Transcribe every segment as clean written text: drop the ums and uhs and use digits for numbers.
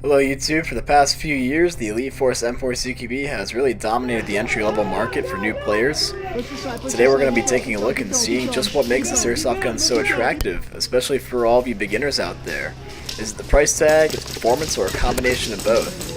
Hello YouTube. For the past few years, the Elite Force M4 CQB has really dominated the entry-level market for new players. Today we're going to be taking a look and seeing just what makes this airsoft gun so attractive, especially for all of you beginners out there. Is it the price tag, its performance, or a combination of both?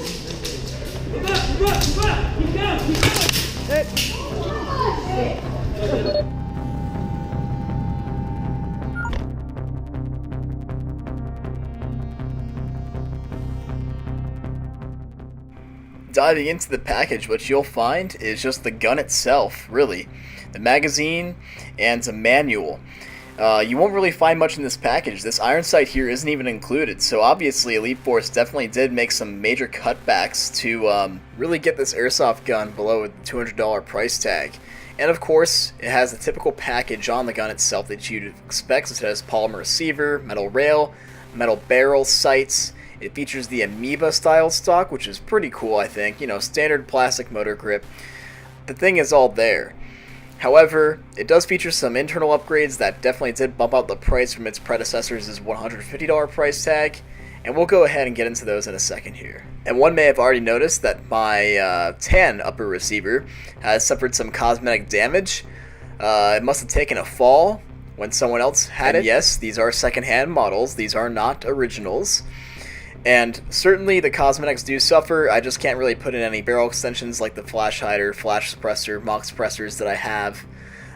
Diving into the package, what you'll find is just the gun itself, really. The magazine and a manual. You won't really find much in this package. This iron sight here isn't even included, so obviously Elite Force definitely did make some major cutbacks to really get this airsoft gun below the $200 price tag. And of course, it has the typical package on the gun itself that you'd expect. It has polymer receiver, metal rail, metal barrel, sights. It features the amoeba style stock, which is pretty cool, I think. You know, standard plastic motor grip. The thing is all there. However, it does feature some internal upgrades that definitely did bump up the price from its predecessor's $150 price tag, and we'll go ahead and get into those in a second here. And one may have already noticed that my tan upper receiver has suffered some cosmetic damage. It must have taken a fall when someone else had it. Yes, these are secondhand models. These are not originals. And certainly the cosmetics do suffer. I just can't really put in any barrel extensions like the flash hider, flash suppressor, mock suppressors that I have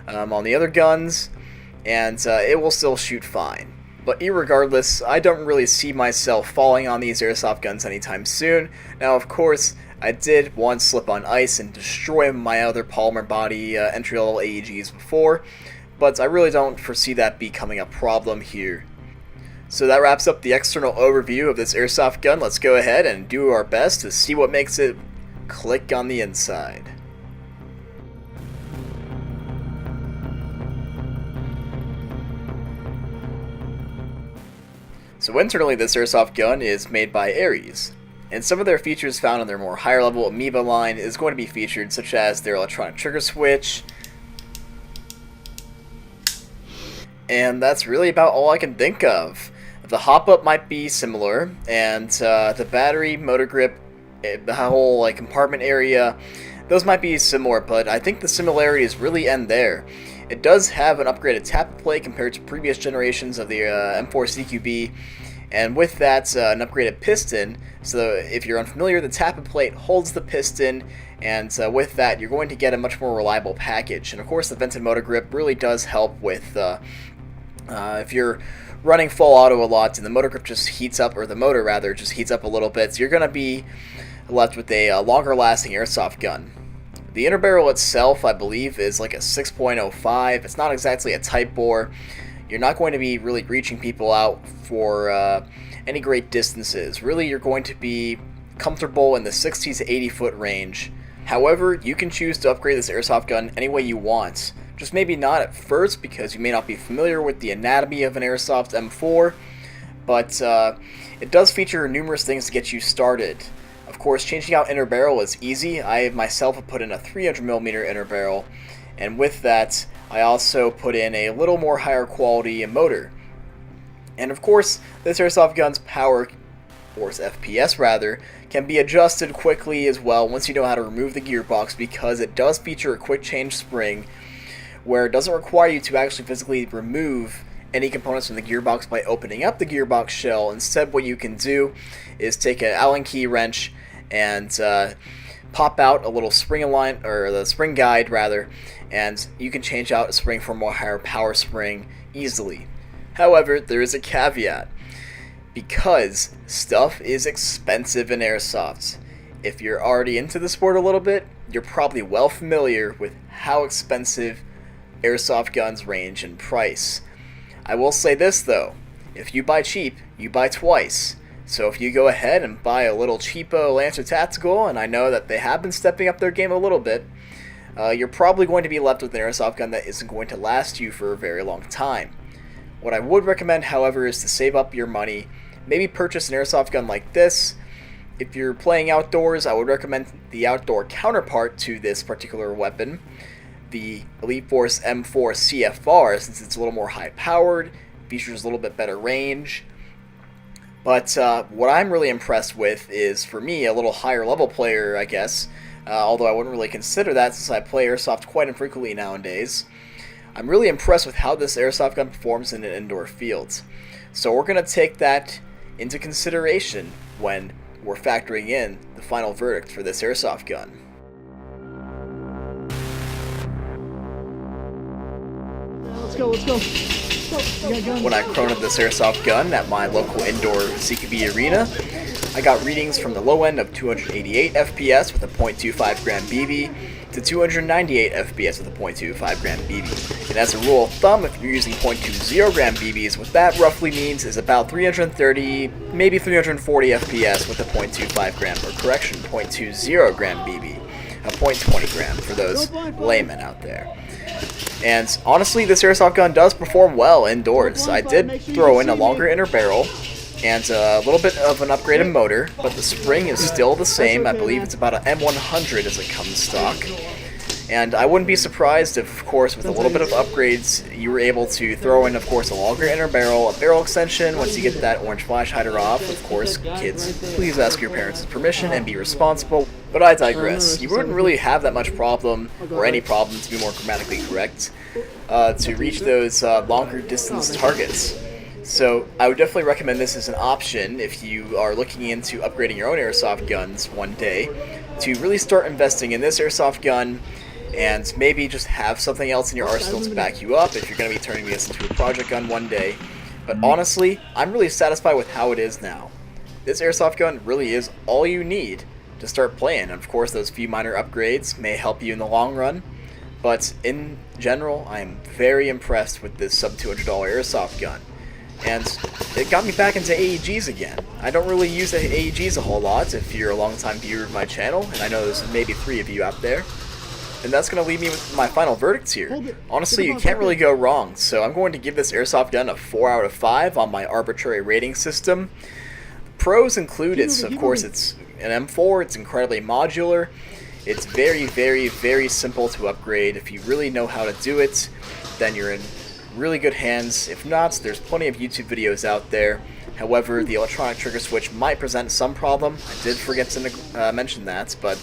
on the other guns, and it will still shoot fine. But irregardless, I don't really see myself falling on these airsoft guns anytime soon. Now, of course, I did once slip on ice and destroy my other polymer body entry-level AEGs before, but I really don't foresee that becoming a problem here. So that wraps up the external overview of this airsoft gun. Let's go ahead and do our best to see what makes it click on the inside. So internally, this airsoft gun is made by Ares, and some of their features found in their more higher level amoeba line is going to be featured, such as their electronic trigger switch. And that's really about all I can think of. The hop-up might be similar, and the battery, motor grip, the whole compartment area, those might be similar, but I think the similarities really end there. It does have an upgraded tap plate compared to previous generations of the M4 CQB, and with that, an upgraded piston. So if you're unfamiliar, the tap plate holds the piston, and with that, you're going to get a much more reliable package. And of course, the vented motor grip really does help with if you're running full auto a lot and the motor grip just heats up, or the motor rather just heats up a little bit, so you're going to be left with a longer lasting airsoft gun. The inner barrel itself, I believe, is like a 6.05. It's not exactly a tight bore. You're not going to be really reaching people out for any great distances. Really, you're going to be comfortable in the 60 to 80 foot range. However, you can choose to upgrade this airsoft gun any way you want. Just maybe not at first, because you may not be familiar with the anatomy of an airsoft M4, but it does feature numerous things to get you started. Of course, changing out inner barrel is easy. I myself have put in a 300mm inner barrel, and with that, I also put in a little more higher quality motor. And of course, this airsoft gun's power, or FPS rather, can be adjusted quickly as well once you know how to remove the gearbox, because it does feature a quick change spring where it doesn't require you to actually physically remove any components from the gearbox by opening up the gearbox shell. Instead, what you can do is take an Allen key wrench and pop out a little spring align, or the spring guide rather, and you can change out a spring for a more higher power spring easily. However, there is a caveat, because stuff is expensive in airsoft. If you're already into the sport a little bit, you're probably well familiar with how expensive airsoft guns range in price. I will say this though, if you buy cheap, you buy twice. So if you go ahead and buy a little cheapo Lancer Tactical, and I know that they have been stepping up their game a little bit, you're probably going to be left with an airsoft gun that isn't going to last you for a very long time. What I would recommend, however, is to save up your money, maybe purchase an airsoft gun like this. If you're playing outdoors, I would recommend the outdoor counterpart to this particular weapon, the Elite Force M4 CFR, since it's a little more high powered, features a little bit better range. But what I'm really impressed with is, for me, a little higher level player, I guess, although I wouldn't really consider that since I play Airsoft quite infrequently nowadays. I'm really impressed with how this Airsoft gun performs in an indoor field. So we're going to take that into consideration when we're factoring in the final verdict for this Airsoft gun. Let's go. When I chronoed this Airsoft gun at my local indoor CQB arena, I got readings from the low end of 288 FPS with a .25 gram BB to 298 FPS with a .25 gram BB. And as a rule of thumb, if you're using .20 gram BBs, what that roughly means is about 330, maybe 340 FPS with a .25 gram, or correction, .20 gram BB, a .20 gram for those laymen out there. And honestly, this Airsoft gun does perform well indoors. I did throw in a longer inner barrel and a little bit of an upgraded motor, but the spring is still the same. I believe it's about an M100 as it comes stock. And I wouldn't be surprised if, of course, with a little bit of upgrades, you were able to throw in, of course, a longer inner barrel, a barrel extension. Once you get that orange flash hider off, of course, kids, please ask your parents' permission and be responsible. But I digress. You wouldn't really have that much problem, or any problem to be more grammatically correct, to reach those longer distance targets. So I would definitely recommend this as an option if you are looking into upgrading your own Airsoft guns one day, to really start investing in this Airsoft gun, and maybe just have something else in your arsenal to back you up if you're going to be turning this into a project gun one day. But honestly, I'm really satisfied with how it is now. This Airsoft gun really is all you need to start playing. And of course, those few minor upgrades may help you in the long run, but in general, I am very impressed with this sub $200 Airsoft gun. And it got me back into AEGs again. I don't really use the AEGs a whole lot if you're a long-time viewer of my channel, and I know there's maybe 3 of you out there. And that's going to leave me with my final verdicts here. Honestly, you can't really go wrong, so I'm going to give this Airsoft gun a 4 out of 5 on my arbitrary rating system. The pros include, of course, it's an M4, it's incredibly modular, it's very, very, very simple to upgrade. If you really know how to do it, then you're in really good hands. If not, there's plenty of YouTube videos out there. However, the electronic trigger switch might present some problem. I did forget to mention that, but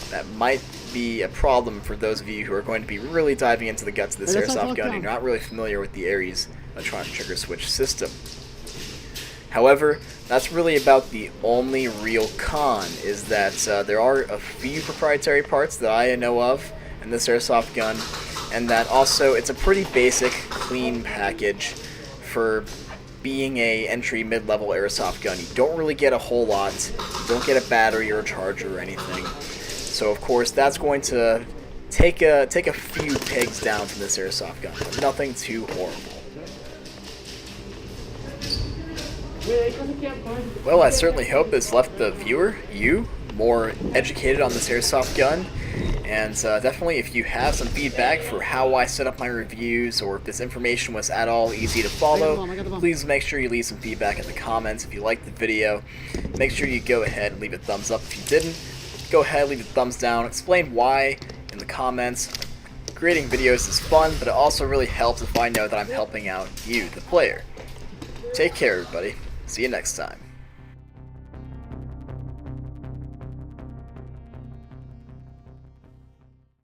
that might be a problem for those of you who are going to be really diving into the guts of this Airsoft gun and you're not really familiar with the Ares electronic trigger switch system. However, that's really about the only real con, is that there are a few proprietary parts that I know of in this Airsoft gun, and that also it's a pretty basic, clean package for being a entry mid-level Airsoft gun. You don't really get a whole lot. You don't get a battery or a charger or anything. So of course that's going to take a few pegs down from this Airsoft gun, but nothing too horrible. Well, I certainly hope this left the viewer, you, more educated on this Airsoft gun. And definitely, if you have some feedback for how I set up my reviews, or if this information was at all easy to follow, please make sure you leave some feedback in the comments. If you liked the video, make sure you go ahead and leave a thumbs up. If you didn't, go ahead, leave a thumbs down. Explain why in the comments. Creating videos is fun, but it also really helps if I know that I'm helping out you, the player. Take care, everybody. See you next time.